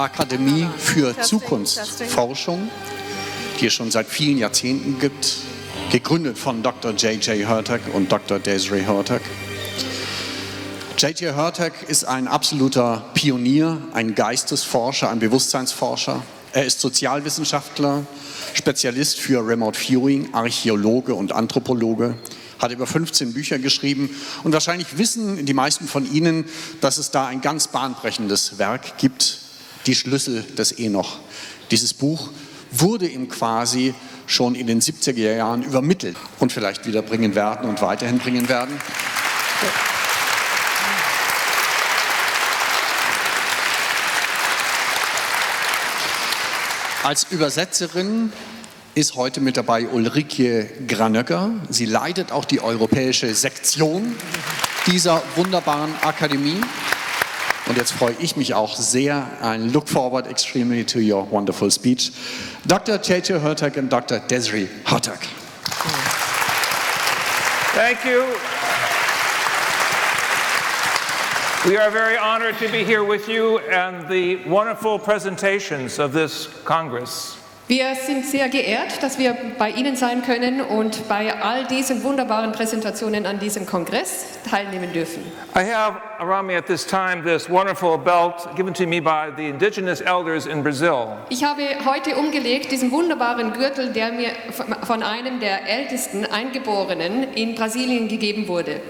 Akademie für Zukunftsforschung, die es schon seit vielen Jahrzehnten gibt, gegründet von Dr. J.J. Hurtak und Dr. Desiree Hurtak. J.J. Hurtak ist ein absoluter Pionier, ein Geistesforscher, ein Bewusstseinsforscher. Er ist Sozialwissenschaftler, Spezialist für Remote Viewing, Archäologe und Anthropologe, hat über 15 Bücher geschrieben und wahrscheinlich wissen die meisten von Ihnen, dass es da ein ganz bahnbrechendes Werk gibt, die Schlüssel des Enoch. Dieses Buch wurde ihm quasi schon in den 70er Jahren übermittelt und vielleicht wieder bringen werden und weiterhin bringen werden. Als Übersetzerin ist heute mit dabei Ulrike Granöcker. Sie leitet auch die europäische Sektion dieser wunderbaren Akademie. Und jetzt freue ich mich auch sehr. I look forward extremely to your wonderful speech. Dr. J.J. Hurtak und Dr. Desiree Hurtak. Thank you. We are very honored to be here with you and the wonderful presentations of this Congress. Wir sind sehr geehrt, dass wir bei Ihnen sein können und bei all diesen wunderbaren Präsentationen an diesem Kongress teilnehmen dürfen. I have around me at this time this wonderful belt given to me by the indigenous elders in Brazil. Ich habe heute umgelegt diesen wunderbaren Gürtel, der mir von einem der ältesten Eingeborenen in Brasilien gegeben wurde.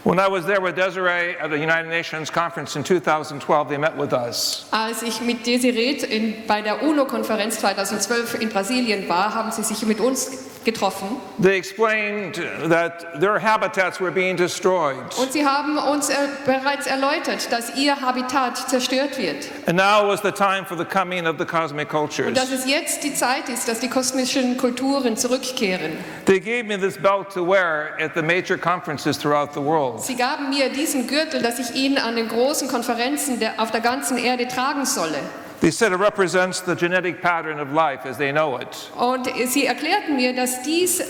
When I was there with Desiree at the United Nations Conference in 2012, they met with us. Als ich mit Desiree bei der UNO-Konferenz 2012 in Brasilien war, haben sie sich mit uns getroffen. They explained that their habitats were being destroyed. Und sie haben uns bereits erläutert, dass ihr Habitat zerstört wird. And now was the time for the coming of the cosmic cultures. Und dass es jetzt die Zeit ist, dass die kosmischen Kulturen zurückkehren. They gave me this belt to wear at the major conferences throughout the world. Sie gaben mir diesen Gürtel, dass ich ihn an den großen Konferenzen auf der ganzen Erde tragen solle. They said it represents the genetic pattern of life as they know it. Und sie erklärten mir, dass dies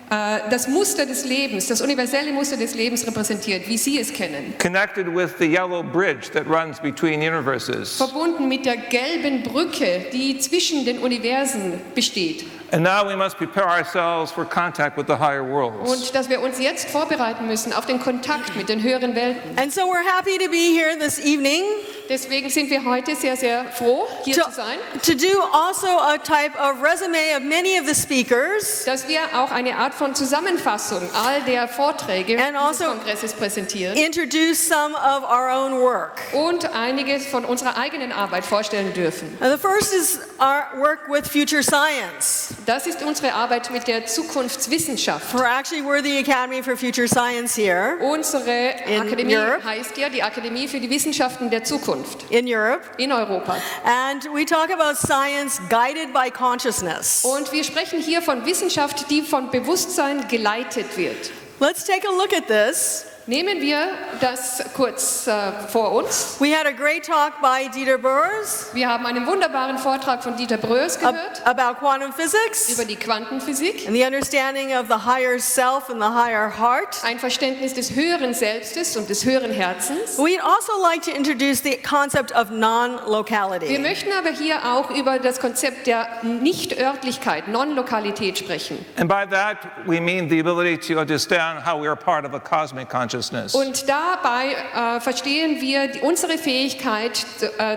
das Muster des Lebens, das universelle Muster des Lebens repräsentiert, wie Sie es kennen. Connected with the yellow bridge that runs between universes. Verbunden mit der gelben Brücke, die zwischen den Universen besteht. And now we must prepare ourselves for contact with the higher worlds. Und dass wir uns jetzt vorbereiten müssen auf den Kontakt mit den höheren Welten. And so we're happy to be here this evening. Deswegen sind wir heute sehr, sehr froh, hier zu sein. To do also a type of resume of many of the speakers. Dass wir auch eine Art von Zusammenfassung all der Vorträge And dieses also Kongresses präsentieren. Introduce some of our own work. Und einiges von unserer eigenen Arbeit vorstellen dürfen. The first is our work with future science. Das ist unsere Arbeit mit der Zukunftswissenschaft. We're the Academy for Future Science here. Unsere In Akademie Europe. heißt ja die Akademie für die Wissenschaften der Zukunft. In Europe. In Europa. And we talk about science guided by consciousness. Und wir sprechen hier von Wissenschaft, die von Bewusstsein geleitet wird. Let's take a look at this. Nehmen wir das kurz vor uns. We had a great talk by Dieter Boers Wir haben einen wunderbaren Vortrag von Dieter Boers gehört about quantum physics über die Quantenphysik, and the understanding of the higher self and the higher heart. ein Verständnis des höheren Selbstes und des höheren Herzens. We'd also like to introduce the concept of Wir non-locality. möchten aber hier auch über das Konzept der Nicht-Örtlichkeit, Non-Lokalität sprechen. And by that we mean the ability to understand how we are part of a cosmic consciousness. Und dabei verstehen wir unsere Fähigkeit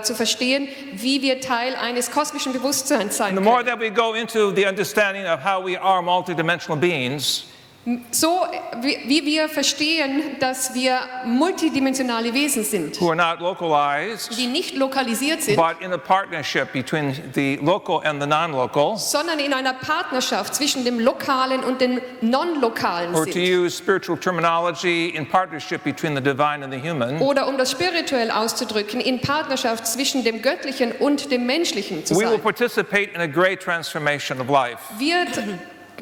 zu verstehen, wie wir Teil eines kosmischen Bewusstseins sein And the more können. that we go into the understanding of how we are multidimensional beings, So wie wir verstehen, dass wir multidimensionale Wesen sind, who are not localized, die nicht lokalisiert sind, but in a partnership between the local and the non-local, sondern in einer Partnerschaft zwischen dem Lokalen und dem Non-Lokalen or to sind. use spiritual terminology, in partnership between the divine and the human, Oder um das spirituell auszudrücken, in Partnerschaft zwischen dem Göttlichen und dem Menschlichen zu we will sein. participate in a great transformation of life. Wir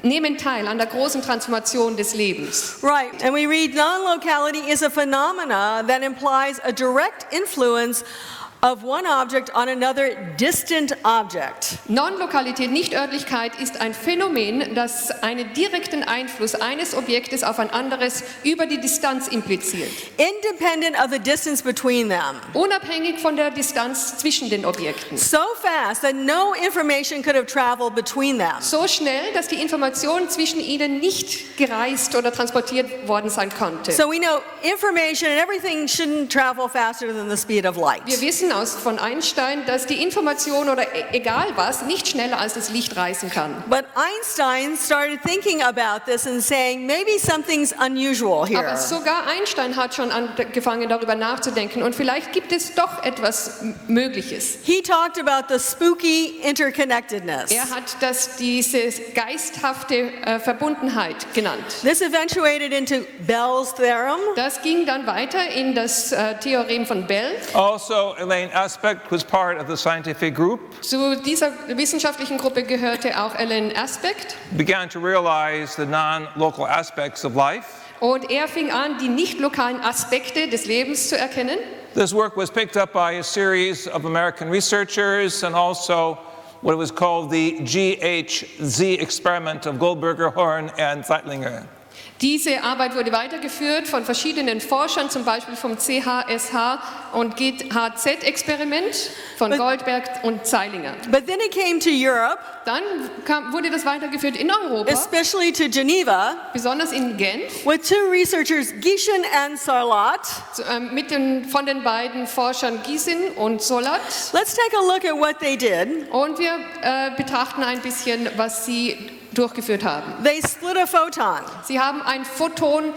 nehmen teil an der großen Transformation des Lebens. Right, and we read non-locality is a phenomena that implies a direct influence of one object on another distant object. Non-Lokalität, Nichtörtlichkeit ist ein Phänomen, das einen direkten Einfluss eines Objektes auf ein anderes über die Distanz impliziert. Independent of the distance between them. Unabhängig von der Distanz zwischen den Objekten. So fast that no information could have traveled between them. So schnell, dass die Information zwischen ihnen nicht gereist oder transportiert worden sein konnte. So we know information and everything shouldn't travel faster than the speed of light. Wir wissen von Einstein, dass die Information oder egal was nicht schneller als das Licht reisen kann. But Einstein started thinking about this and saying maybe something's unusual here. Aber sogar Einstein hat schon angefangen darüber nachzudenken und vielleicht gibt es doch etwas Mögliches. He talked about the spooky interconnectedness. Er hat diese geisthafte Verbundenheit genannt. This eventuated into Bell's theorem. Das ging dann weiter in das Theorem von Bell. Also, Elaine Aspect was part of the scientific group. Zu dieser wissenschaftlichen Gruppe gehörte auch Ellen Aspect. Began to realize the non-local aspects of life. Und er fing an, die nicht lokalen Aspekte des Lebens zu erkennen. This work was picked up by a series of American researchers and also what was called the GHZ experiment of Goldberger, Horn and Zeitlinger. Diese Arbeit wurde weitergeführt von verschiedenen Forschern, zum Beispiel vom CHSH und GHZ-Experiment von Goldberg und Zeilinger. But then it came to Europe, Dann wurde das weitergeführt in Europa, especially to Geneva, besonders in Genf, with two researchers, Gishen and Sarlat. von den beiden Forschern Gisin und Solat. Let's take a look at what they did. Und wir betrachten ein bisschen, was sie durchgeführt haben. They split a photon. Sie haben ein Photon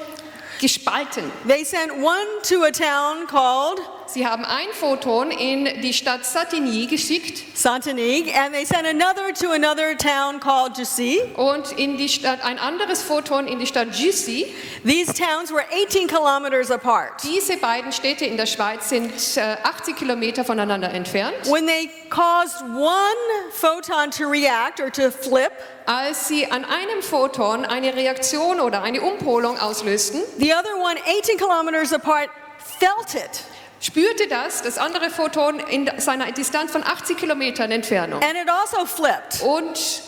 gespalten. They sent one to a town called Sie haben ein Photon in die Stadt Satigny geschickt Saint-Denis, and they sent another to another town called Jussy. und ein anderes Photon in die Stadt Jussy. These towns were 18 kilometers apart. Diese beiden Städte in der Schweiz sind 80 Kilometer voneinander entfernt. When they caused one photon to react or to flip, Als sie an einem Photon eine Reaktion oder eine Umpolung auslösten, the other one 18 kilometers apart felt it. spürte das andere Photon in seiner Distanz von 80 Kilometern Entfernung And it also flipped. und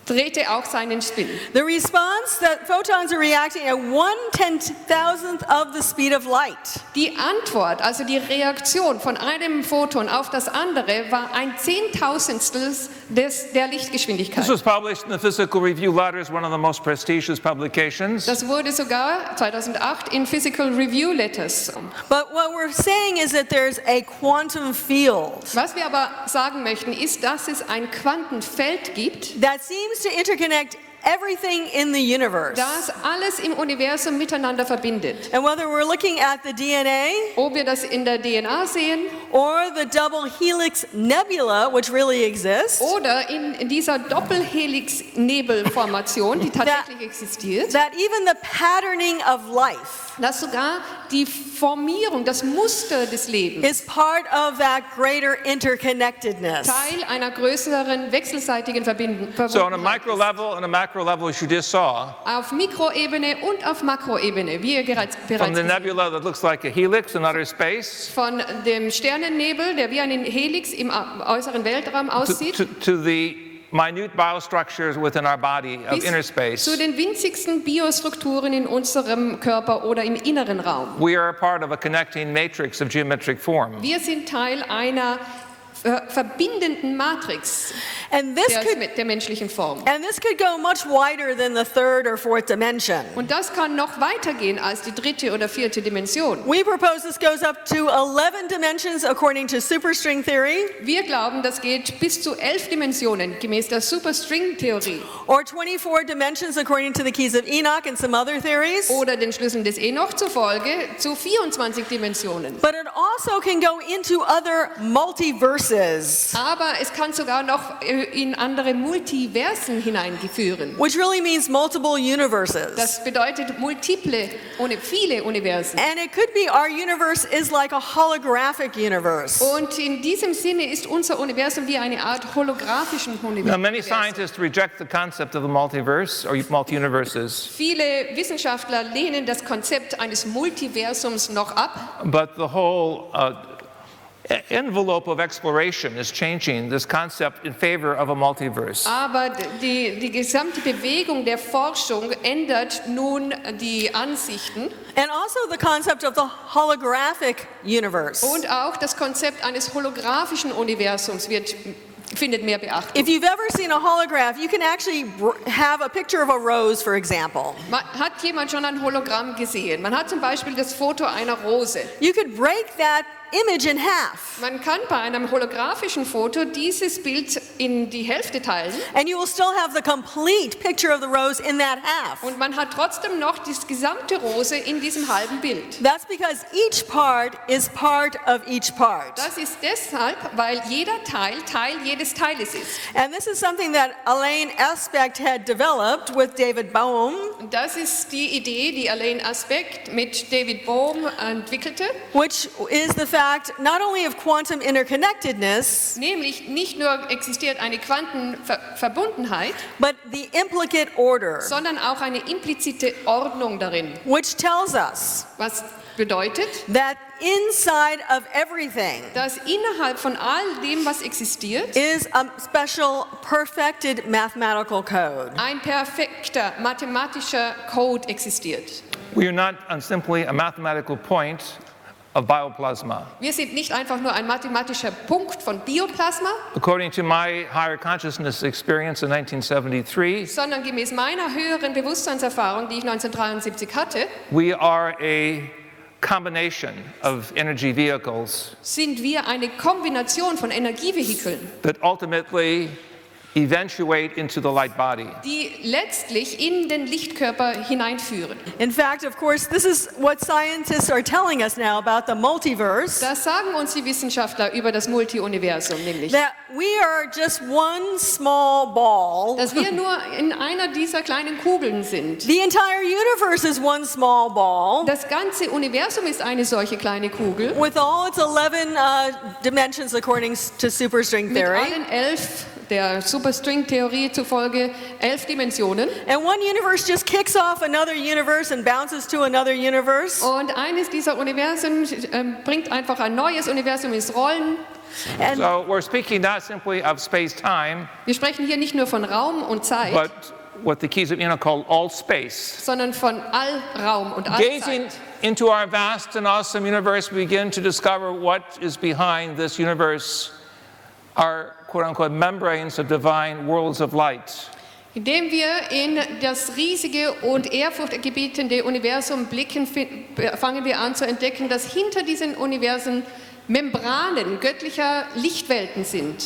drehte auch seinen Spin. The response that photons are reacting at 1/10,000th of the speed of light. Die Antwort, also die Reaktion von einem Photon auf das andere, war ein Zehntausendstel der Lichtgeschwindigkeit. This was published in the Physical Review Letters, one of the most prestigious publications. Das wurde sogar 2008 in Physical Review Letters. But what we're saying is that there's a quantum field Was wir aber sagen möchten, ist, dass es ein Quantenfeld gibt, that seems to interconnect everything in the universe. das alles im Universum miteinander verbindet. And whether we're looking at the DNA Ob wir das in der DNA sehen or the double helix nebula, which really exists, oder in dieser Doppelhelix-Nebelformation, die tatsächlich existiert, that even the patterning of life dass sogar die Formierung, das Muster des Lebens is part of that greater interconnectedness. Teil einer größeren wechselseitigen Verbindung So on a micro level and a macro level, as you just saw, auf Mikroebene und auf Makroebene, wie ihr bereits from gesehen the habt. nebula that looks like a helix in outer space Von dem Sternennebel, der wie ein Helix im äußeren Weltraum aussieht, to the minute biostructures within our body of bis inner space. zu den winzigsten Biostrukturen in unserem Körper oder im inneren Raum. We are a part of a connecting matrix of geometric form. Wir sind Teil einer verbindenden Matrix And this der menschlichen Form. could go much wider than the third or fourth dimension. Und das kann noch weitergehen als die dritte oder vierte Dimension. We propose this goes up to 11 dimensions according to superstring theory, Wir glauben, das geht bis zu 11 Dimensionen gemäß der Superstring-Theorie or 24 dimensions according to the keys of Enoch and some other theories. oder den Schlüsseln des Enoch zufolge zu 24 Dimensionen. But it also can go into other multiverses. multiverses, Aber es kann sogar noch in andere Multiversen hineingeführen. which really means multiple universes. Das bedeutet multiple, viele Universen. And it could be our universe is like a holographic universe. Und in diesem Sinne ist unser Universum wie eine Art holographischen Now, many Universum. scientists reject the concept of the multiverse or multi-universes, Viele Wissenschaftler lehnen das Konzept eines Multiversums noch ab, but the whole envelope of exploration is changing this concept in favor of a multiverse. aber die gesamte Bewegung der Forschung ändert nun die Ansichten And also the concept of the holographic universe. und auch das Konzept eines holographischen Universums findet mehr Beachtung. If you've ever seen a holograph, you can actually have a picture of a rose, for example. Hat jemand schon ein Hologramm gesehen? Man hat zum Beispiel das Foto einer Rose. You could break that image in half, Man kann bei einem holographischen Foto dieses Bild in die Hälfte teilen and you will still have the complete picture of the rose in that half. und man hat trotzdem noch die gesamte Rose in diesem halben Bild. That's because each part is part of each part. Das ist deshalb, weil jeder Teil jedes Teiles ist. And this is something that Elaine Aspect had developed with David Bohm, Und das ist die Idee, die Alain Aspect mit David Bohm entwickelte, which is the fact not only of quantum interconnectedness, nämlich nicht nur existiert eine Quantenverbundenheit, but the implicate order, sondern auch eine implizite Ordnung darin. which tells us Was bedeutet, that inside of everything dass innerhalb von all dem, was existiert, is a special perfected mathematical code. ein perfekter mathematischer Code existiert. We are not simply a mathematical point of bioplasma. Wir sind nicht einfach nur ein mathematischer Punkt von Bioplasma, According to my higher consciousness experience in 1973, sondern gemäß meiner höheren Bewusstseinserfahrung, die ich 1973 hatte, we are a combination of energy vehicles sind wir eine Kombination von Energievehikeln, that ultimately eventuate into the light body. die letztlich in den Lichtkörper hineinführen. In fact, of course, this is what scientists are telling us now about the multiverse, Das sagen uns die Wissenschaftler über das Multiuniversum, nämlich, that we are just one small ball. dass wir nur in einer dieser kleinen Kugeln sind. The entire universe is one small ball Das ganze Universum ist eine solche kleine Kugel with all its 11 dimensions according to superstring mit theory. allen 11, der Superstring-Theorie zufolge, 11 Dimensionen. And one universe just kicks off another universe and bounces to another universe. Und eines dieser Universen bringt einfach ein neues Universum ins Rollen. And So we're speaking not simply of space-time, Wir sprechen hier nicht nur von Raum und Zeit, but what the keys of Enoch call all space. sondern von Allraum und Gazing Allzeit. into our vast and awesome universe, we begin to discover what is behind this universe, our quote-unquote membranes of divine worlds of light. Indem wir in das riesige und ehrfurchtgebietende Universum blicken, fangen wir an zu entdecken, dass hinter diesen Universen Membranen göttlicher Lichtwelten sind.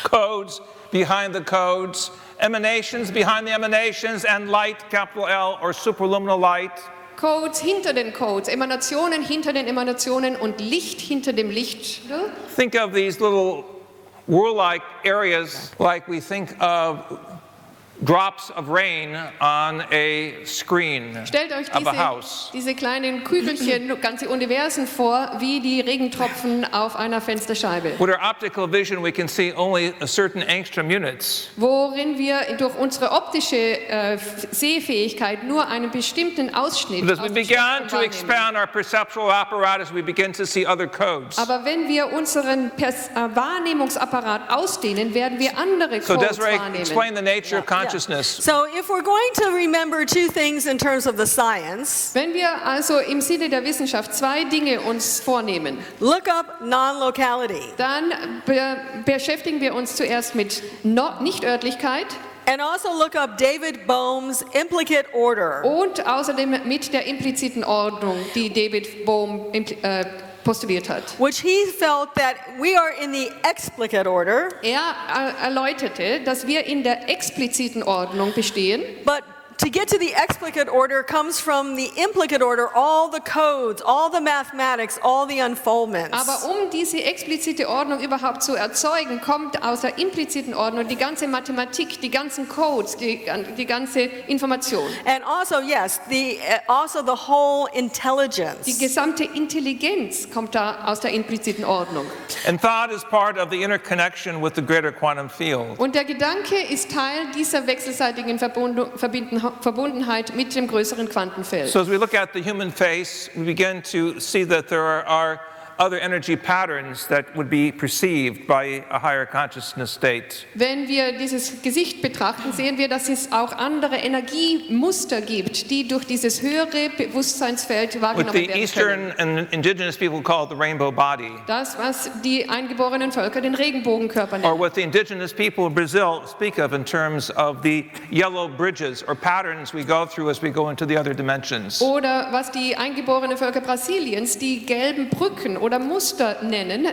Codes behind the codes, emanations behind the emanations, and light, capital L, or superluminal light. Codes hinter den Codes, Emanationen hinter den Emanationen und Licht hinter dem Licht. Think of these little whirl-like areas like we think of drops of rain on a screen Stellt euch of a house. diese kleinen Kügelchen, ganze Universen vor, wie die Regentropfen auf einer Fensterscheibe, With our optical vision, we can see only a certain angstrom units. worin wir durch unsere optische Sehfähigkeit nur einen bestimmten Ausschnitt But as we aus dem begin Spektrum to wahrnehmen. expand our perceptual apparatus, we begin to see other codes. Aber wenn wir unseren Wahrnehmungsapparat ausdehnen, werden wir andere So Codes Desiree, wahrnehmen. explain the nature of consciousness. so if we're going to remember two things in terms of the science, Wenn wir also im Sinne der Wissenschaft zwei Dinge uns vornehmen, look up non-locality. dann beschäftigen wir uns zuerst mit Nichtörtlichkeit And also look up David Bohm's implicate order. und außerdem mit der impliziten Ordnung, die David Bohm postuliert hat. Which he felt that we are in the explicate order, Er erläuterte, dass wir in der expliziten Ordnung bestehen, but to get to the explicate order comes from the implicate order, all the codes, all the mathematics, all the unfoldments. Aber um diese explizite Ordnung überhaupt zu erzeugen, kommt aus der impliziten Ordnung die ganze Mathematik, die ganzen Codes, die ganze Information. And also, yes, also the whole intelligence. Die gesamte Intelligenz kommt da aus der impliziten Ordnung. And thought is part of the interconnection with the greater quantum field. Und der Gedanke ist Teil dieser wechselseitigen Verbundenheit mit dem größeren Quantenfeld. So as we look at the human face, we begin to see that there are other energy patterns that would be perceived by a higher consciousness state. Wenn wir dieses Gesicht betrachten, sehen wir, dass es auch andere Energiemuster gibt, die durch dieses höhere Bewusstseinsfeld What wahrgenommen the werden Eastern können. and indigenous people call the rainbow body. Das, was die eingeborenen Völker den Regenbogenkörper Or nennen. what the indigenous people of Brazil speak of in terms of the yellow bridges or patterns we go through as we go into the other dimensions. Oder was die eingeborenen Völker Brasiliens die gelben Brücken oder Muster nennen,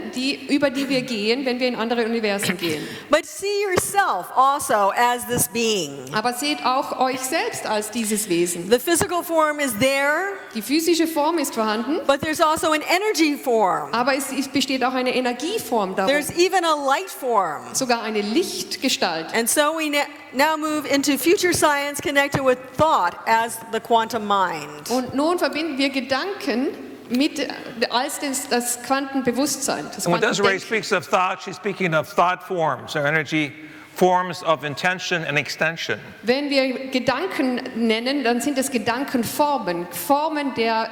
über die wir gehen, wenn wir in andere Universen gehen. But see yourself also as this being. Aber seht auch euch selbst als dieses Wesen. The physical form is there, Die physische Form ist vorhanden, but there's also an energy form. aber es besteht auch eine Energieform darum, There's even a light form. sogar eine Lichtgestalt. And so we now move into future science connected with thought as the quantum mind. Und nun verbinden wir Gedanken als das Quantenbewusstsein. Das And when Desiree Quantendenken. speaks of thought, she's speaking of thought forms, or energy forms of intention and extension. Wenn wir Gedanken nennen, dann sind es Gedankenformen, Formen der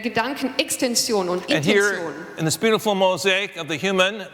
Gedankenextension und And here, Intention. in this beautiful mosaic of the human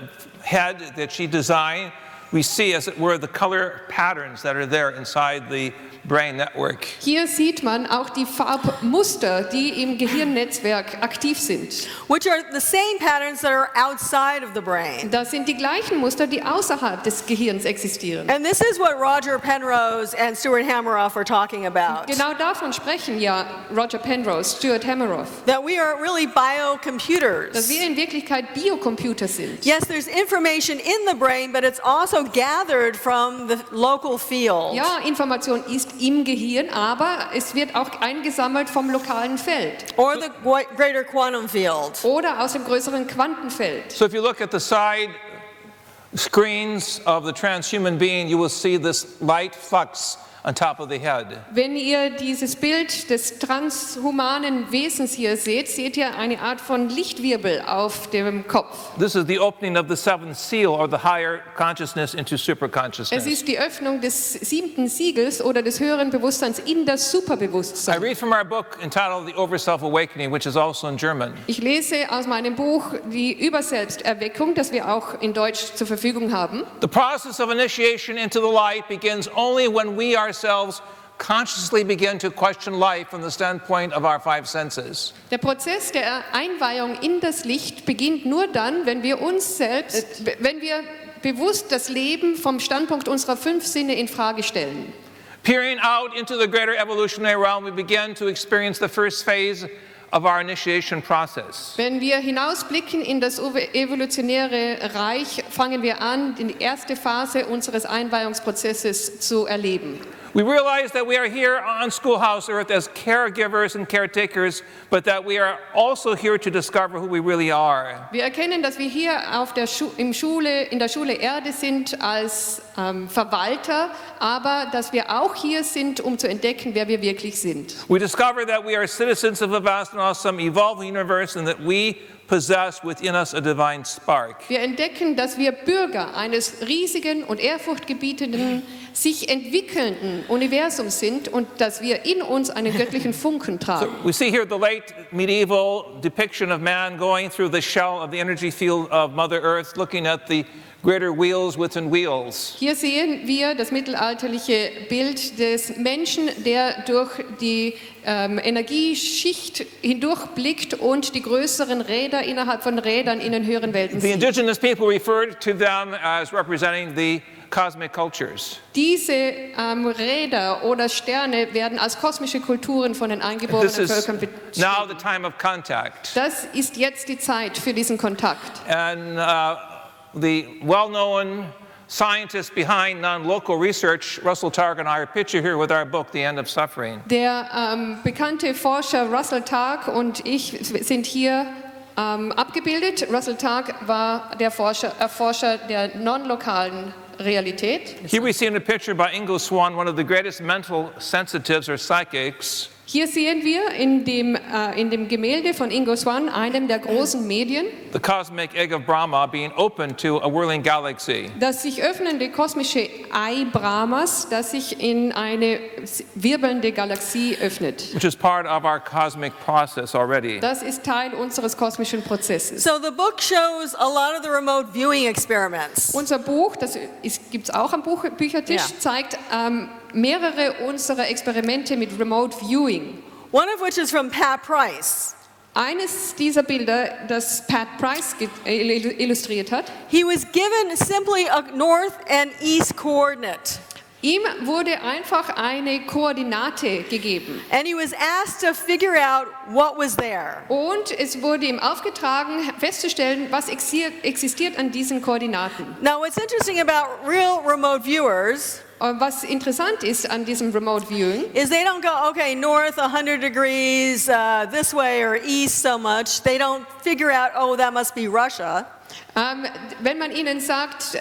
head that she designed, we see, as it were, the color patterns that are there inside the brain network. Hier sieht man auch die Farbmuster, die im Gehirnnetzwerk aktiv sind. Which are the same patterns that are outside of the brain. Das sind die gleichen Muster, die außerhalb des Gehirns existieren. And this is what Roger Penrose and Stuart Hameroff are talking about. Genau davon sprechen ja Roger Penrose, Stuart Hameroff, That we are really dass biocomputers. wir in Wirklichkeit Biocomputer sind. Yes, there's information in the brain, but it's also gathered from the local field. Ja, Information ist im Gehirn, aber es wird auch eingesammelt vom lokalen Feld Or the greater quantum field. oder aus dem größeren Quantenfeld. So if you look at the side screens of the transhuman being, you will see this light flux on top of the head. Wenn ihr dieses Bild des transhumanen Wesens hier seht, seht ihr eine Art von Lichtwirbel auf dem Kopf. This is the opening of the seventh seal, or the higher consciousness into Es superconsciousness. ist die Öffnung des 7. Siegels oder des höheren Bewusstseins in das I Superbewusstsein. read from our book entitled The Overself Awakening, which is also in German. Ich lese aus meinem Buch die Überselbsterweckung, das wir auch in Deutsch zur Verfügung haben. The process of initiation into the light begins only when we ourselves consciously begin to question life from the standpoint of our five senses. Der Prozess der Einweihung in das Licht beginnt nur dann, wenn wir uns selbst, wenn wir bewusst das Leben vom Standpunkt unserer 5 Sinne in Frage stellen. Peering out into the greater evolutionary realm, we begin to experience the first phase of our initiation process. Wenn wir hinausblicken in das evolutionäre Reich, fangen wir an, die erste Phase unseres Einweihungsprozesses zu erleben. We realize that we are here on Schoolhouse Earth as caregivers and caretakers, but that we are also here to discover who we really are. Wir erkennen, dass wir hier in der Schule Erde sind als Verwalter, aber dass wir auch hier sind, um zu entdecken, wer wir wirklich sind. We discover that we are citizens of a vast and awesome evolving universe, and that we possess within us a divine spark. Wir entdecken, dass wir Bürger eines riesigen und ehrfurchtgebietenden, sich entwickelnden Universums sind und dass wir in uns einen göttlichen Funken tragen. We see here the late medieval depiction of man going through the shell of the energy field of Mother Earth, looking at the greater wheels within wheels. Hier sehen wir das mittelalterliche Bild des Menschen, der durch die Energieschicht hindurchblickt und die größeren Räder innerhalb von Rädern in den höheren Welten The sieht. indigenous people referred to them as representing the cosmic cultures. Diese Räder oder Sterne werden als kosmische Kulturen von den This eingeborenen is Völkern now the beschrieben. time of contact. Das ist jetzt die Zeit für diesen Kontakt. And the well-known scientist behind non-local research, Russell Targ, and I are pictured here with our book, The End of Suffering. Der bekannte Forscher Russell Targ und ich sind hier abgebildet. Russell Targ war der Erforscher der non-lokalen Realität. Here we see in a picture by Ingo Swann, one of the greatest mental sensitives or psychics. Hier sehen wir in dem Gemälde von Ingo Swann, einem der großen Medien, The cosmic egg of Brahma being open to a whirling galaxy. das sich öffnende kosmische Ei Brahmas, das sich in eine wirbelnde Galaxie öffnet. Which is part of our cosmic process already. Das ist Teil unseres kosmischen Prozesses. So the book shows a lot of the remote viewing experiments. Unser Buch, das gibt es auch am Büchertisch, Ja. zeigt mehrere unserer Experimente mit Remote Viewing. One of which is from Pat Price. Eines dieser Bilder, das Pat Price illustriert hat, He was given simply a north and east coordinate. ihm wurde einfach eine Koordinate gegeben. And he was asked to figure out what was there. Und es wurde ihm aufgetragen, festzustellen, was existiert an diesen Koordinaten. Now, what's interesting about real remote viewers Was interessant ist an diesem Remote Viewing, is they don't go, okay, north 100 degrees this way or east so much. They don't figure out, oh, that must be Russia. wenn man ihnen sagt,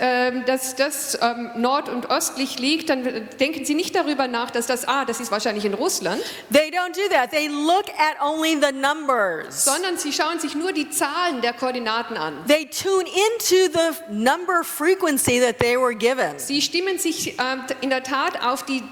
dass das nord- und östlich liegt, dann denken sie nicht darüber nach, dass das ist wahrscheinlich in Russland, They don't do that. They look at only the numbers. sondern sie schauen sich nur die Zahlen der Koordinaten an. They tune into the number frequency that they were given. Sie stimmen sich in der Tat auf die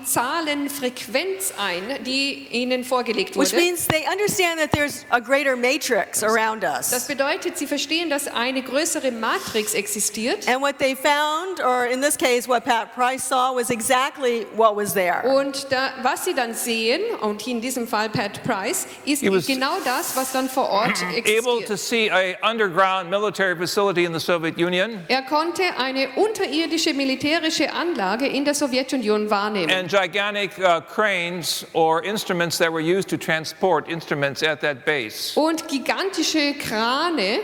Zahlenfrequenz ein, die ihnen vorgelegt Which wurde. means they understand that there's a greater matrix around Das us. bedeutet, sie verstehen, dass eine größere Matrix existiert. And what they found, or in this case what Pat Price saw, was exactly what was there. Und was sie dann sehen, und in diesem Fall Pat Price, ist He was genau das, was dann vor Ort Able to existiert. see a underground military facility in the Soviet Union Er konnte eine unterirdische militärische Anlage in der Sowjetunion wahrnehmen. and gigantic cranes or instruments that were used to transport instruments at that base. Und gigantische Krane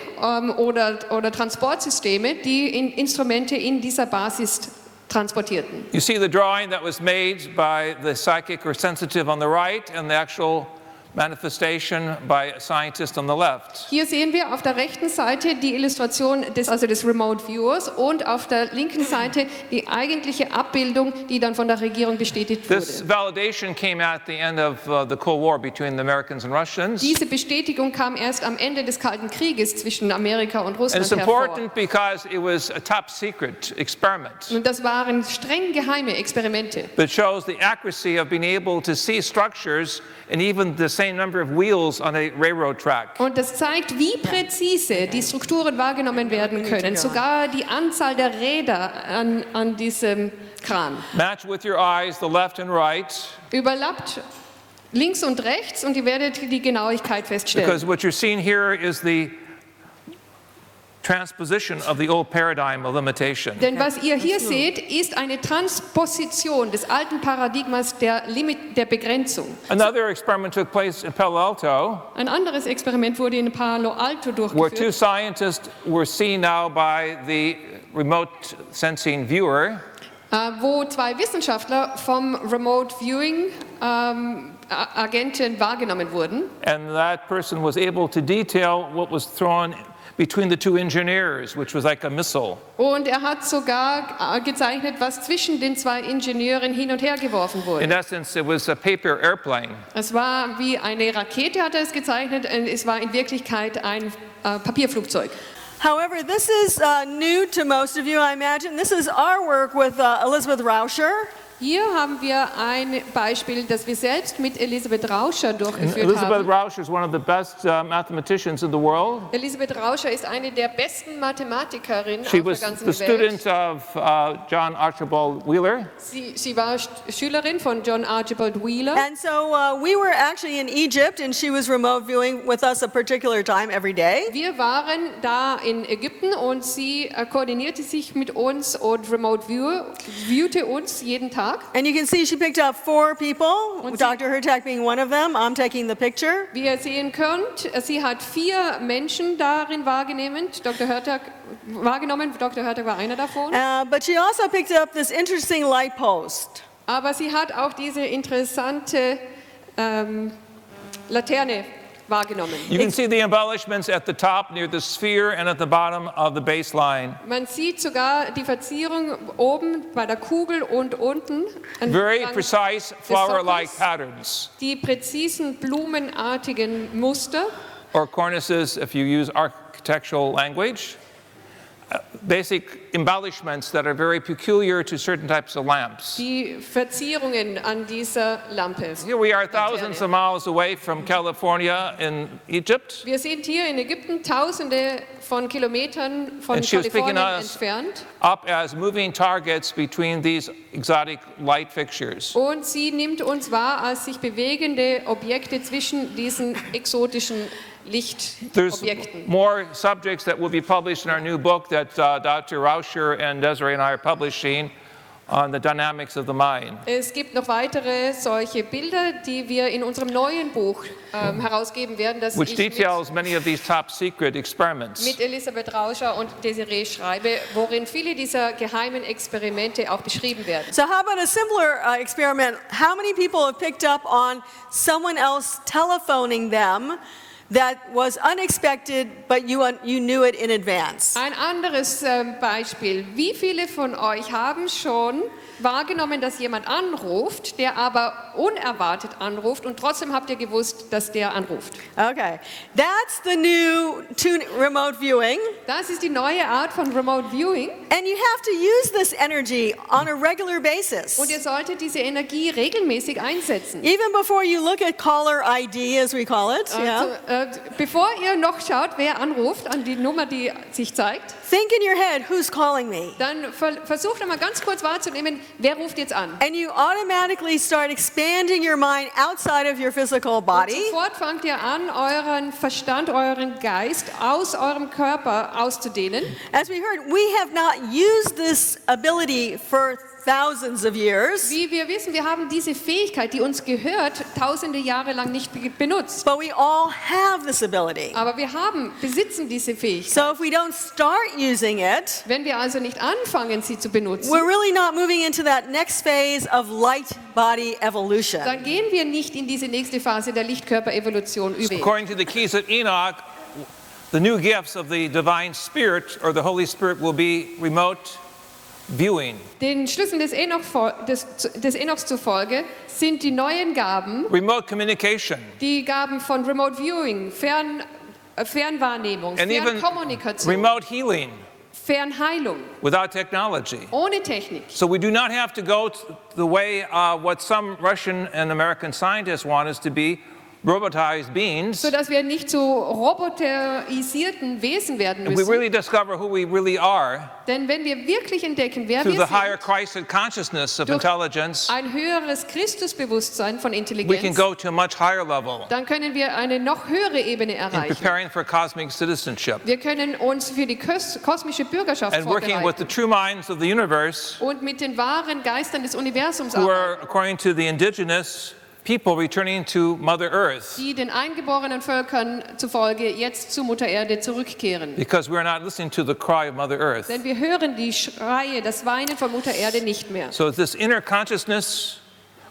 oder Transportsysteme, die Instrumente in dieser Basis transportierten. You see the drawing that was made by the psychic or sensitive on the right and the actual manifestation by a scientist on the left. Hier sehen wir auf der rechten Seite die Illustration des Remote Viewers und auf der linken Seite die eigentliche Abbildung, die dann von der Regierung bestätigt This wurde. validation came at the end of the Cold War between the Americans and Russians. Diese Bestätigung kam erst am Ende des Kalten Krieges zwischen Amerika und And Russland it's hervor. important because it was a top secret experiment Und das waren streng geheime Experimente. that shows the accuracy of being able to see structures and even the same number of wheels on a railroad track. Und das zeigt, wie präzise die Strukturen wahrgenommen werden können, sogar die Anzahl der Räder an diesem Kran. Match with your eyes the left and right, Überlappt links und rechts und ihr werdet die Genauigkeit feststellen. because what you're seeing here is the transposition of the old paradigm of limitation. Denn was ihr hier seht, ist eine Transposition des alten Paradigmas der Begrenzung. Another experiment took place in Palo Alto, Ein anderes Experiment wurde in Palo Alto where two durchgeführt, scientists were seen now by the remote sensing viewer, wo zwei Wissenschaftler vom Remote Viewing Agenten wahrgenommen wurden. and that person was able to detail what was thrown between the two engineers, which was like a missile. Und er hat sogar gezeichnet, was zwischen den zwei Ingenieuren hin und her geworfen In wurde. essence, it was a paper airplane. Es war wie eine Rakete, hat er es gezeichnet, und es war in Wirklichkeit ein Papierflugzeug. However, this is new to most of you, I imagine. This is our work with Elizabeth Rauscher. Hier haben wir ein Beispiel, das wir selbst mit Elisabeth Rauscher And durchgeführt Elizabeth haben. Rauscher is one of the best mathematicians in the world. Elisabeth Rauscher ist eine der besten Mathematikerinnen She auf der was ganzen the Welt. student of John Archibald Wheeler. Sie war Schülerin von John Archibald Wheeler. And so we were actually in Egypt, and she was remote viewing with us a particular time every day. Wir waren da in Ägypten und sie koordinierte sich mit uns und viewte uns jeden Tag. Tag. And you can see she picked up 4 people, Und Dr. Hurtak being one of them. I'm taking the picture. Wie ihr sehen könnt, sie hat 4 Menschen darin wahrgenommen. Dr. Hurtak war einer davon. But she also picked up this interesting light post. Aber sie hat auch diese interessante Laterne wahrgenommen. You can see the embellishments at the top near the sphere and at the bottom of the baseline. Man sieht sogar die Verzierung oben bei der Kugel und unten. Very entlang precise des flower-like Sockels. patterns. Die präzisen blumenartigen Muster. Or cornices if you use architectural language. Basic embellishments that are very peculiar to certain types of lamps. Die Verzierungen an dieser Lampe. Here we are thousands of miles away from California in Egypt. Wir sind hier in Ägypten, tausende von Kilometern von And she was picking Kalifornien us entfernt. up as moving targets between these exotic light fixtures. Und sie nimmt uns wahr als sich bewegende Objekte zwischen diesen exotischen There's Lichtobjekten. more subjects that will be published in our new book that Dr. Rauscher and Desiree and I are publishing on the dynamics of the mind. Es gibt noch weitere solche Bilder, die wir in unserem neuen Buch herausgeben werden, das Which ich details many of these top secret experiments. mit Elisabeth Rauscher und Desiree schreibe, worin viele dieser geheimen Experimente auch beschrieben werden. So how about a simpler experiment? How many people have picked up on someone else telephoning them that was unexpected, but you knew it in advance? Ein anderes Beispiel. Wie viele von euch haben schon wahrgenommen, dass jemand anruft, der aber unerwartet anruft und trotzdem habt ihr gewusst, dass der anruft? Okay, that's the new remote viewing. Das ist die neue Art von Remote Viewing. And you have to use this energy on a regular basis. Und ihr solltet diese Energie regelmäßig einsetzen. Even before you look at caller ID, as we call it, Bevor ihr noch schaut, wer anruft, an die Nummer, die sich zeigt, think in your head, who's calling me? dann versucht einmal ganz kurz wahrzunehmen, wer ruft jetzt an. And you automatically start expanding your mind outside of your physical Und body. sofort fangt ihr an, euren Verstand, euren Geist aus eurem Körper auszudehnen. As we heard, we have not used this ability for thousands of years, Wie wir wissen, wir haben diese Fähigkeit, die uns gehört, tausende Jahre lang nicht benutzt. but we all have this ability. Aber wir besitzen diese Fähigkeit. So if we don't start using it, Wenn wir also nicht anfangen, sie zu benutzen, we're really not moving into that next phase of light body evolution. dann gehen wir nicht in diese nächste Phase der Lichtkörperevolution über. According to the keys of Enoch, the new gifts of the divine spirit or the Holy Spirit will be remote viewing. Den Schlüsseln des Enochs zufolge sind die neuen Gaben Remote communication. die Gaben von Remote Viewing, Fernwahrnehmung, And even Fernkommunikation, remote healing Fernheilung, without technology. ohne Technik. So we do not have to go the way what some Russian and American scientists want us to be, robotized beings. Sodass wir nicht zu roboterisierten Wesen werden And we müssen. really discover who we really are Denn wenn wir wirklich entdecken, wer through wir the higher sind, Christ consciousness of durch intelligence, ein höheres Christusbewusstsein von we can Intelligenz, go to a much higher level dann können wir eine noch höhere Ebene in erreichen. preparing for cosmic citizenship Wir können uns für die kosmische Bürgerschaft and working with the vorbereiten true minds of the universe und mit den wahren Geistern des Universums who arbeiten, are, according to the indigenous people, returning to Mother Earth die den eingeborenen Völkern zufolge jetzt zu Mutter Erde zurückkehren. because we are not listening to the cry of Mother Earth. Denn wir hören die Schreie, das Weinen von Mutter Erde nicht mehr. So this inner consciousness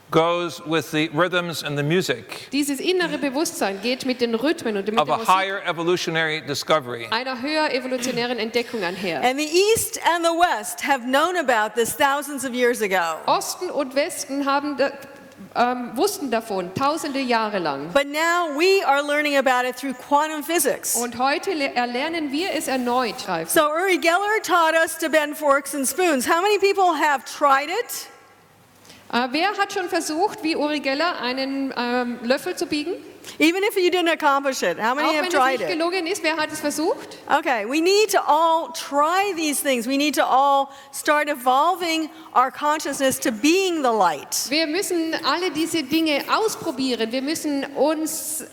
goes with the rhythms and the music Dieses innere Bewusstsein geht mit den Rhythmen und mit of der a Musik higher evolutionary discovery. einer höher evolutionären Entdeckung einher. And the East and the West have known about this thousands of years ago. Osten und Westen wussten davon tausende Jahre lang. But now we are learning about it through quantum physics. Und heute erlernen wir es erneut. So Uri Geller taught us to bend forks and spoons. How many people have tried it? Wer hat schon versucht, wie Uri Geller einen Löffel zu biegen? Even if you didn't accomplish it, how many Auch have wenn es tried nicht it? gelungen ist, wer hat es versucht? Okay, we need to all try these things. We need to all start evolving our consciousness to being the light. Wir müssen alle diese Dinge ausprobieren. Wir müssen uns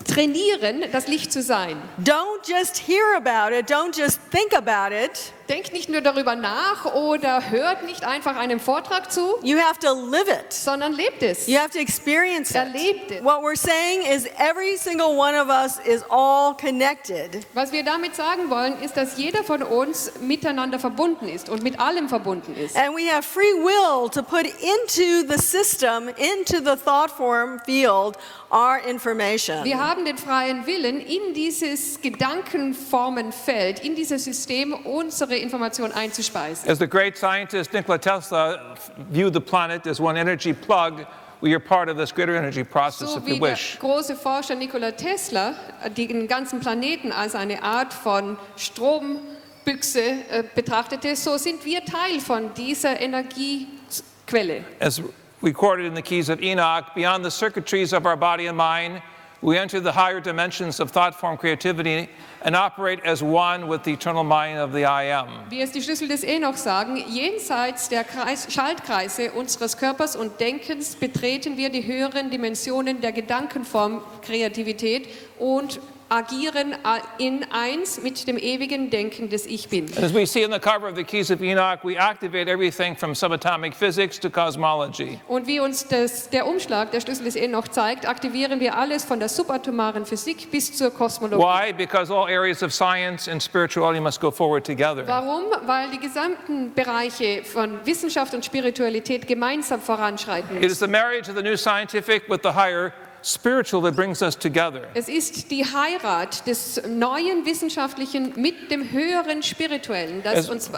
trainieren, das Licht zu sein. Don't just hear about it, don't just think about it. Denkt nicht nur darüber nach oder hört nicht einfach einem Vortrag zu, You have to live it. sondern lebt es. You have to experience it. Erlebt es. What we're saying is every single one of us is all connected. Was wir damit sagen wollen, ist, dass jeder von uns miteinander verbunden ist und mit allem verbunden ist. And we have free will to put into the system, into the thought form field, our information. Wir haben den freien Willen, in dieses Gedankenformenfeld, in dieses System unsere Information einzuspeisen. As the great scientist Nikola Tesla viewed the planet as one energy plug, we are part of this greater energy process So if wie we der wish. große Forscher Nikola Tesla den ganzen Planeten als eine Art von Strombüchse betrachtete, so sind wir Teil von dieser Energiequelle. As recorded in the keys of Enoch, beyond the circuitries of our body and mind, we enter the higher dimensions of thought form creativity and operate as one with the eternal mind of the I Am. Wie es die Schlüssel des Enoch sagen, jenseits der Schaltkreise unseres Körpers und Denkens betreten wir die höheren Dimensionen der Gedankenform Kreativität und agieren in eins mit dem ewigen Denken des Ich Bin. And as we see in the cover of the keys of Enoch, we activate everything from subatomic physics to cosmology. Und wie uns der Umschlag der Schlüssel des Enoch zeigt, aktivieren wir alles von der subatomaren Physik bis zur Kosmologie. Why? Because all areas of science and spirituality must go forward together. Warum? Weil die gesamten Bereiche von Wissenschaft und Spiritualität gemeinsam voranschreiten It is the marriage of the new scientific with the higher spiritual that brings us together. Es ist die Heirat des neuen Wissenschaftlichen mit dem höheren Spirituellen, das uns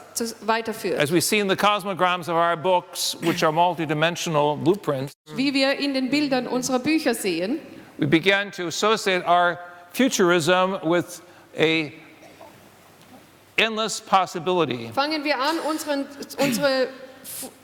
weiterführt. As we see in the cosmograms of our books, which are multidimensional blueprints, Wie wir in den Bildern unserer Bücher sehen, we begin to associate our futurism with a endless possibility. fangen wir an,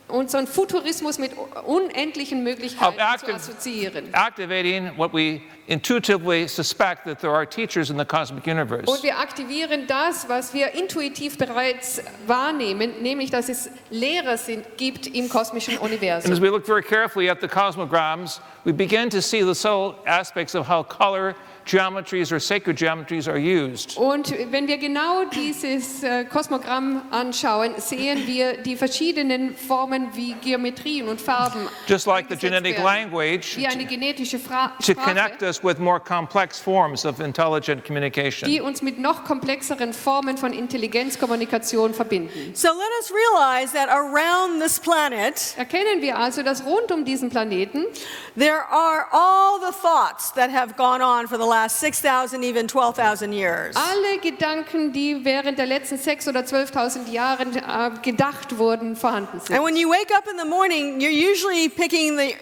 unseren Futurismus mit unendlichen Möglichkeiten zu assoziieren. Activating what we intuitively suspect that there are teachers in the cosmic universe. Und wir aktivieren das, was wir intuitiv bereits wahrnehmen, nämlich dass es Lehrer gibt im kosmischen And as Universum. we look very carefully at the cosmograms, we begin to see the subtle aspects of how color, geometries or sacred geometries are used. Und wenn wir genau dieses Kosmogramm anschauen, sehen wir die verschiedenen Formen wie Geometrien und Farben, Just like the eingesetzt genetic werden, language, wie eine genetische to connect Sprache, us with more complex forms of intelligent communication. die uns mit noch komplexeren Formen von Intelligenzkommunikation verbinden. So let us realize that around this planet, Erkennen wir also, dass rund um diesen Planeten there are all the thoughts that have gone on for the last 6,000, even 12,000 years. alle Gedanken, die während der letzten 6.000 oder 12.000 Jahren gedacht wurden, vorhanden sind. And when you wake up in the morning, you're usually picking the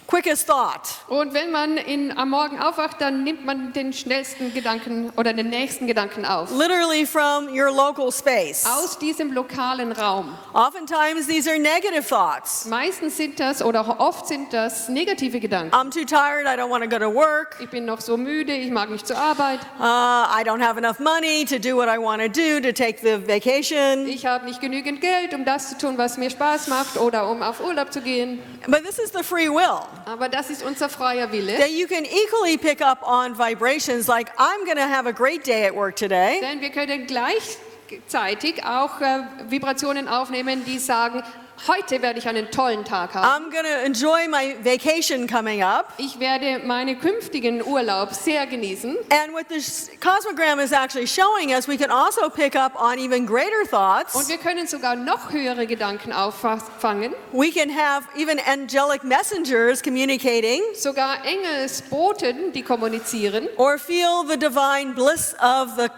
quickest thought. Und wenn man am Morgen aufwacht, dann nimmt man den schnellsten Gedanken oder den nächsten Gedanken auf. Literally from your local space. Aus diesem lokalen Raum. Oftentimes these are negative thoughts. Meistens sind das oder oft sind das negative Gedanken. I'm too tired, I don't want to go to work. Ich bin noch so müde, ich mag nicht zur Arbeit. I don't have enough money to do what I want to do, to take the vacation. Ich habe nicht genügend Geld, um das zu tun, was mir Spaß macht oder um auf Urlaub zu gehen. But this is the free will. Aber das ist unser freier Wille. That you can equally pick up on vibrations like, I'm going to have a great day at work today. Denn wir können gleichzeitig auch Vibrationen aufnehmen, die sagen, heute werde ich einen tollen Tag haben. I'm going to enjoy my vacation coming up. Ich werde meinen künftigen Urlaub sehr genießen. And what this cosmogram is actually showing us, we can also pick up on even greater Und thoughts. wir können sogar noch höhere Gedanken auffangen. We can have even angelic messengers communicating Sogar Engelsboten, die kommunizieren. or feel the divine bliss of the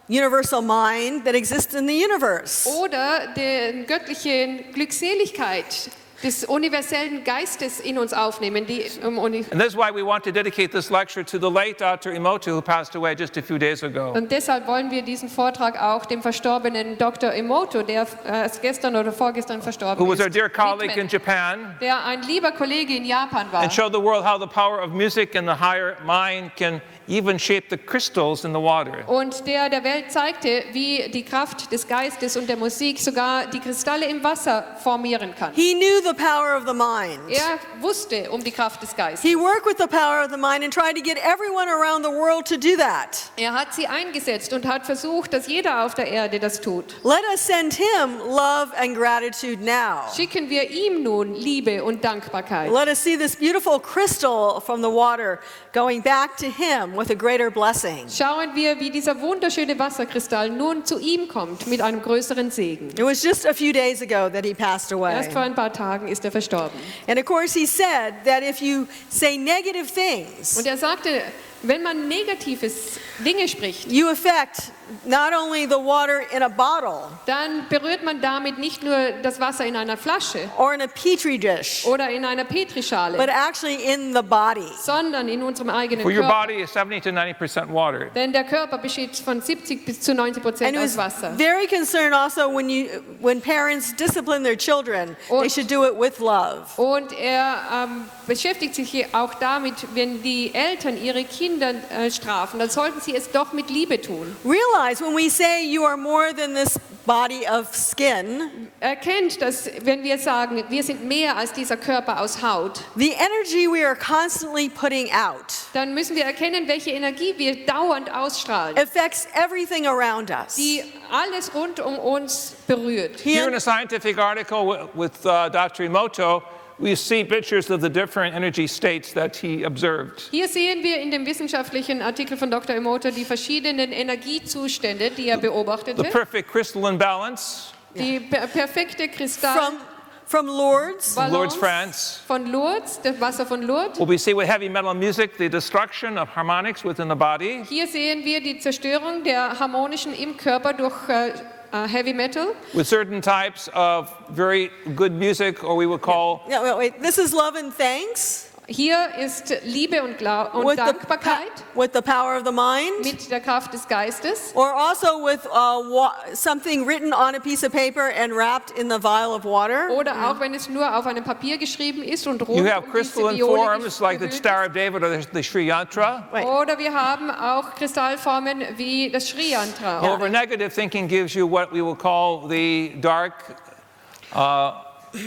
universal mind that exists in the universe. Oder die göttliche Glückseligkeit des universellen Geistes in uns aufnehmen, die im And that's why we want to dedicate this lecture to the late Dr. Emoto, who passed away just a few days ago. Und deshalb wollen wir diesen Vortrag auch dem verstorbenen Dr. Emoto, der erst gestern oder vorgestern verstorben Who was our ist, dear colleague in widmen, Japan, der ein lieber Kollege in Japan war and show the world how the power of music and the higher mind can even shape the crystals in the water. Und der Welt zeigte, wie die Kraft des Geistes und der Musik sogar die Kristalle im Wasser formieren kann. He knew the power of the mind. Er wusste um die Kraft des Geistes. He worked with the power of the mind and tried to get everyone around the world to do that. Er hat sie eingesetzt und hat versucht, dass jeder auf der Erde das tut. Let us send him love and gratitude now. Schicken wir ihm nun Liebe und Dankbarkeit. Let us see this beautiful crystal from the water going back to him with a greater blessing. Schauen wir, wie dieser wunderschöne Wasserkristall nun zu ihm kommt mit einem größeren Segen. It was just a few days ago that he passed away. Erst vor ein paar Tagen ist er verstorben. And of course he said that if you say negative things, Und er sagte, wenn man negatives Dinge spricht, you affect not only the water in a bottle dann berührt man damit nicht nur das Wasser in einer Flasche or in a petri dish, oder in einer Petrischale, but actually in the body. sondern in unserem eigenen For your Körper. body is 70 to 90% water. Denn der Körper besteht von 70 bis zu 90% And he aus was Wasser. very concerned also when parents discipline their children, they Und- should do it with love. Und er beschäftigt sich hier auch damit, wenn die Eltern ihre Kinder strafen, dann sollten sie es doch mit Liebe tun. Realize when we say you are more than this body of skin, Erkennt, dass wenn wir sagen, wir sind mehr als dieser Körper aus Haut, the energy we are constantly putting out dann müssen wir erkennen, welche Energie wir dauernd ausstrahlen, affects everything around us. die alles rund um uns berührt. Here in a scientific article with Dr. Emoto, we see pictures of the different energy states that he observed. Hier sehen wir in dem wissenschaftlichen Artikel von Dr. Emoto die verschiedenen Energiezustände, die er The beobachtete. perfect crystalline balance, Die perfekte Kristall. From Lourdes, Balance Lourdes, France. Von Lourdes, das Wasser von Lourdes. What we see with heavy metal music, the destruction of harmonics within the body. Hier sehen wir die Zerstörung der harmonischen im Körper durch Heavy Metal. With certain types of very good music, or we would call no, wait, this is love and thanks Hier ist Liebe und Dankbarkeit with the power of the mind, mit der Kraft des Geistes. or also with something written on a piece of paper and wrapped in the vial of water. Oder auch wenn es nur auf einem Papier geschrieben ist und rund you have um diese crystalline Viole forms like the gehüllt Star of David or the Sri Yantra. Right. Oder wir haben auch Kristallformen wie das Sri Yantra. However, negative thinking gives you what we will call the dark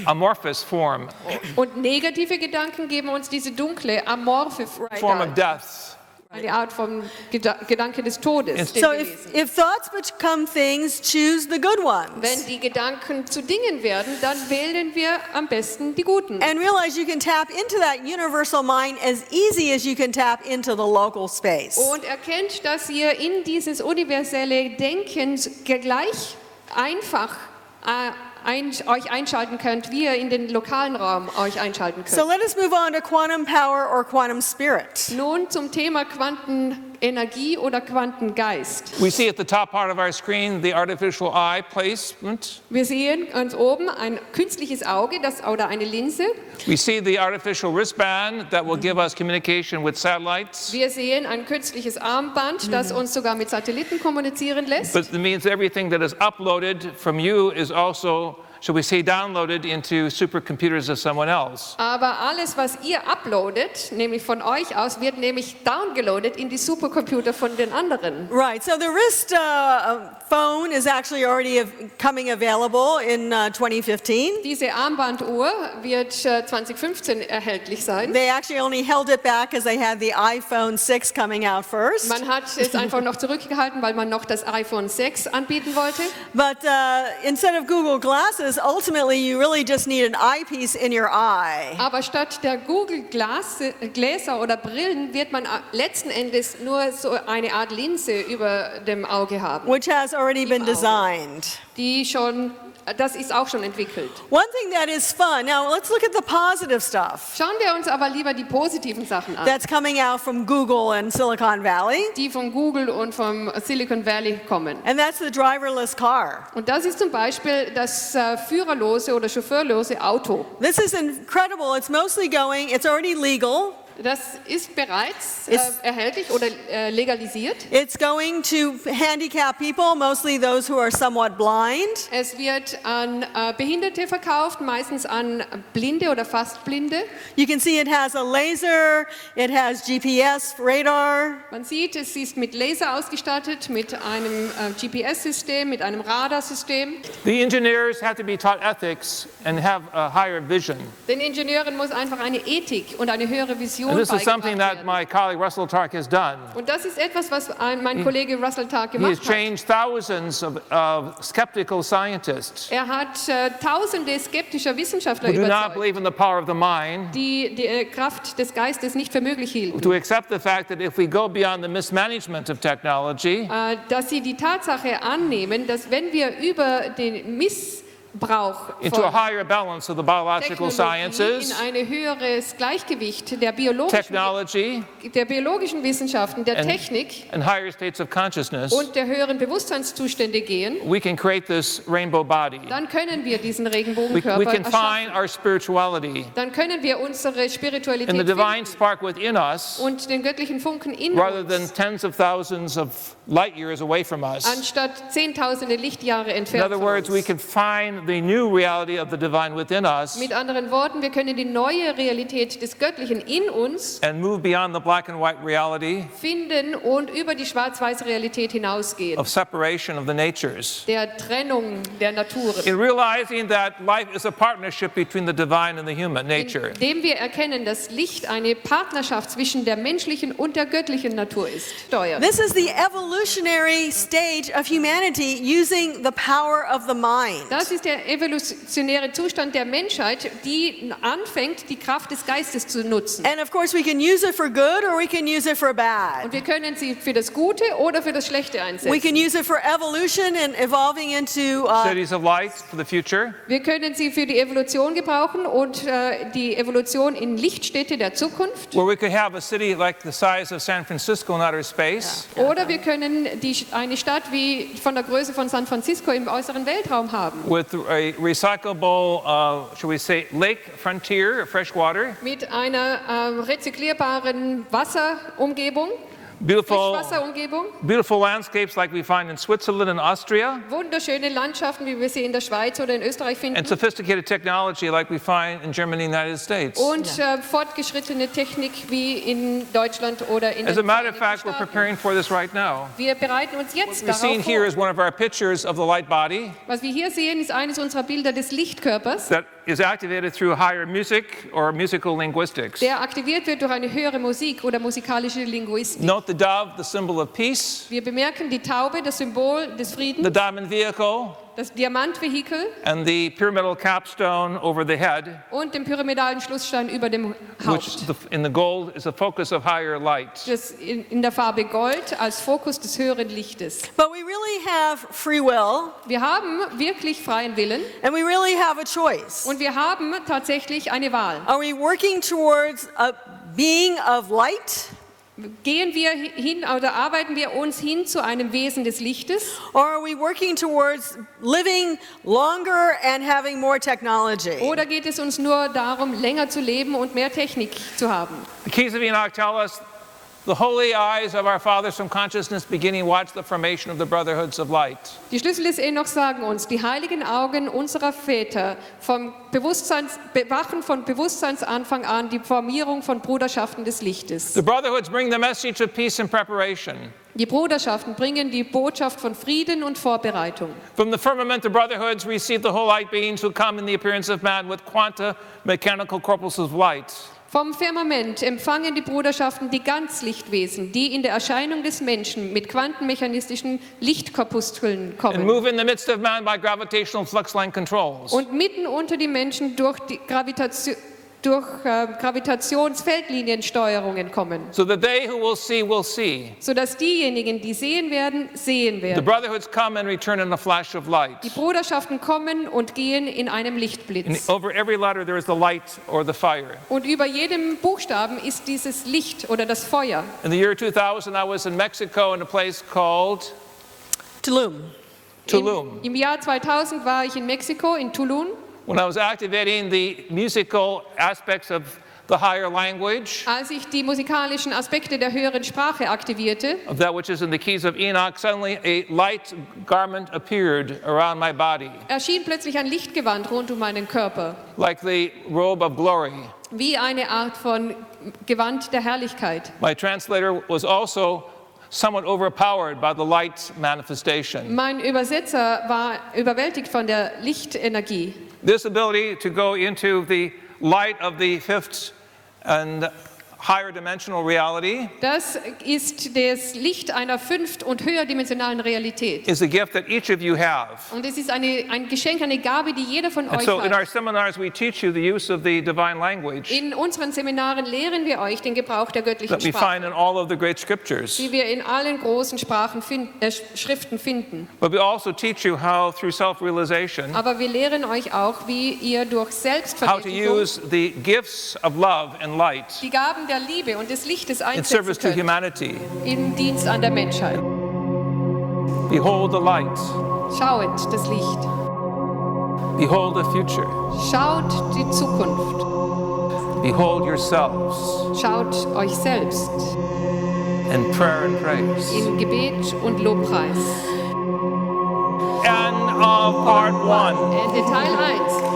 amorphous form Und negative Gedanken geben uns diese dunkle, amorphe form of death. eine Art von Gedanke des Todes. den So wir if lesen. thoughts become things, choose the good ones. Wenn die Gedanken zu Dingen werden, dann wählen wir am besten die guten. And realize you can tap into that universal mind as easy as you can tap into the local space. Und erkennt, dass ihr in dieses universelle Denken gleich einfach euch einschalten könnt, wie ihr in den lokalen Raum euch einschalten könnt. So let us move on to quantum power or quantum spirit. Nun zum Thema Quantenenergie oder Quantengeist. We see at the top part of our screen the artificial eye placement. Wir sehen ganz oben ein künstliches Auge oder eine Linse. We see the artificial wristband that will give us communication with satellites. Wir sehen ein künstliches Armband, das uns sogar mit Satelliten kommunizieren lässt. But it means everything that is uploaded from you is also, shall we say, downloaded into supercomputers of someone else. Aber alles, was ihr uploadet, nämlich von euch aus, wird nämlich downgeloadet in die Supercomputer von den anderen. Right, so the wrist phone is actually already coming available in 2015. Diese Armbanduhr wird 2015 erhältlich sein. They actually only held it back because they had the iPhone 6 coming out first. Man hat es einfach noch zurückgehalten, weil man noch das iPhone 6 anbieten wollte. But instead of Google Glasses, ultimately you really just need an eyepiece in your eye. Aber statt der Google-Gläser oder Brillen wird man letzten Endes nur so eine Art Linse über dem Auge haben, Which has already been designed. das ist auch schon entwickelt. One thing that is fun, now let's look at the positive stuff Schauen wir uns aber lieber die positiven Sachen an, that's coming out from Google and Silicon Valley, die von Google und vom Silicon Valley kommen. and that's the driverless car. Und das ist zum Beispiel das führerlose oder chauffeurlose Auto. This is incredible. It's already legal. Das ist bereits erhältlich oder legalisiert. It's going to handicapped people, mostly those who are somewhat blind. Es wird an Behinderte verkauft, meistens an Blinde oder fast Blinde. You can see it has a laser, it has GPS, radar. Man sieht, es ist mit Laser ausgestattet, mit einem GPS-System, mit einem Radarsystem. The engineers have to be taught ethics and have a higher vision. Den Ingenieuren muss einfach eine Ethik und eine höhere Vision And this is something beigebracht that werden. my colleague Russell Tark has done. Und das ist etwas, was mein Kollege Russell Tark He has gemacht hat. changed thousands of skeptical scientists Er hat tausende skeptischer Wissenschaftler who do not überzeugt, believe in the power of the mind, die Kraft des Geistes nicht für möglich hielten. to accept the fact that if we go beyond the mismanagement of technology, Dass sie die Tatsache annehmen, dass wenn wir über den Missbrauch into a von higher balance of the biological Technologie in sciences, ein höheres Gleichgewicht der biologischen Wissenschaften, der Technik and higher states of consciousness, und der höheren Bewusstseinszustände gehen, we can create this rainbow body. dann können wir diesen We Regenbogenkörper can find erschaffen. our spirituality Dann können wir unsere in Spiritualität the divine finden spark within us und den göttlichen Funken in rather than uns, tens of thousands of light years away from us. anstatt zehntausende Lichtjahre In entfernt other von words, we uns. can find the new reality of the divine within us Mit anderen Worten, wir können die neue Realität des Göttlichen in uns and move beyond the black and white reality finden und über die schwarz-weiße Realität hinausgehen, of separation of the natures. der Trennung der Naturen. In realizing that life is a partnership between the divine and the human nature. Indem wir erkennen, dass Licht eine Partnerschaft zwischen der menschlichen und der göttlichen Natur ist. Steuert. This is the evolutionary stage of humanity using the power of the mind. Das ist der evolutionäre Zustand der Menschheit, die anfängt, die Kraft des Geistes zu nutzen. And of course, we can use it for good or we can use it for Und bad. wir können sie für das Gute oder für das Schlechte We einsetzen. can use it for evolution and evolving into Cities of light for the future, Wir können sie für die Evolution gebrauchen und die Evolution in Lichtstädte der Zukunft. where we could have a city like the size of San Francisco in outer space, Oder wir können eine Stadt wie von der Größe von San Francisco im äußeren Weltraum haben. with a recyclable, shall we say, lake frontier, fresh water, Mit einer rezyklierbaren Wasserumgebung, beautiful, Frischwasserumgebung, beautiful landscapes like we find in Switzerland and Austria, wunderschöne Landschaften, wie wir sie in der Schweiz oder in Österreich and finden. sophisticated technology like we find in Germany and the United States. Und fortgeschrittene Technik wie in Deutschland oder in As den a matter of Vereinigten fact, we're Staaten. preparing for this right now. Wir bereiten uns jetzt What we're seeing darauf here vor. is one of our pictures of the light body Was wir hier sehen, ist eines unserer Bilder des Lichtkörpers, that is activated through higher music or musical linguistics. der aktiviert wird durch eine höhere Musik oder musikalische Linguistik. Note the dove, the symbol of peace, Wir bemerken die Taube, das Symbol des the Friedens, diamond vehicle, das Diamantvehikel and the pyramidal capstone over the head, und den pyramidalen Schlussstein über dem which Haupt. in the gold is the focus of higher light. Das in der Farbe Gold als Fokus des höheren Lichtes. but we really have free will Wir haben wirklich freien Willen and we really have a choice. und wir haben tatsächlich eine Wahl. Are we working towards a being of light Gehen wir hin oder arbeiten wir uns hin zu einem Wesen des Lichtes or are we working towards living longer and having more technology? oder geht es uns nur darum, länger zu leben und mehr Technik zu haben? The keys of Enoch tell us the holy eyes of our fathers from consciousness beginning watch the formation of the brotherhoods of light. Die Schlüssel des Enoch sagen uns, die heiligen Augen unserer Väter bewachen von Bewusstseinsanfang an die Formierung von Bruderschaften des Lichtes. The brotherhoods bring the message of peace and preparation. Die Bruderschaften bringen die Botschaft von Frieden und Vorbereitung. From the firmament, the brotherhoods receive the whole light beings who come in the appearance of man with quanta mechanical corpuscles of light. Vom Firmament empfangen die Bruderschaften die Ganzlichtwesen, die in der Erscheinung des Menschen mit quantenmechanistischen Lichtkorpuskeln And kommen move in the midst of man by gravitational flux line controls. und mitten unter die Menschen durch die Gravitationsfeldliniensteuerungen kommen, So that they who will see. sodass diejenigen, die sehen werden, sehen The werden. brotherhoods come and return in a flash of light. Die Bruderschaften kommen und gehen in einem And Lichtblitz. over every letter there is the light or the fire. Und über jedem Buchstaben ist dieses Licht oder das Feuer. In the year 2000, I was in Mexico in a place called Tulum. Tulum. Im Jahr 2000 war ich in Mexiko, in Tulum. When I was activating the musical aspects of the higher language, Als ich die musikalischen Aspekte der höheren Sprache aktivierte, of that which is in the keys of Enoch, suddenly a light garment appeared around my body, erschien plötzlich ein Lichtgewand rund um meinen Körper, like the robe of glory. wie eine Art von Gewand der Herrlichkeit. My translator was also somewhat overpowered by the light manifestation. Mein Übersetzer war überwältigt von der Lichtenergie. This ability to go into the light of the fifth and higher dimensional reality Das ist das Licht einer fünft- und höherdimensionalen Realität. is a gift that each of you have. Und es ist ein Geschenk, eine Gabe, die jeder von And euch so in our hat. seminars we teach you the use of the divine language In unseren Seminaren lehren wir euch den Gebrauch der göttlichen that we Sprache, find in all of the great scriptures. die wir in allen großen Schriften finden. But we also teach you how through self-realization, Aber wir lehren euch auch, wie ihr durch how to Selbstverwirklichung use the gifts of love and light die Gaben der Liebe und des Lichtes in einsetzen service to könnt humanity. im Dienst an der Menschheit. Behold the light. Schaut das Licht. Behold the future. Schaut die Zukunft. Behold yourselves Schaut euch selbst in prayer and praise. in Gebet und Lobpreis. End of part one. Ende Teil 1.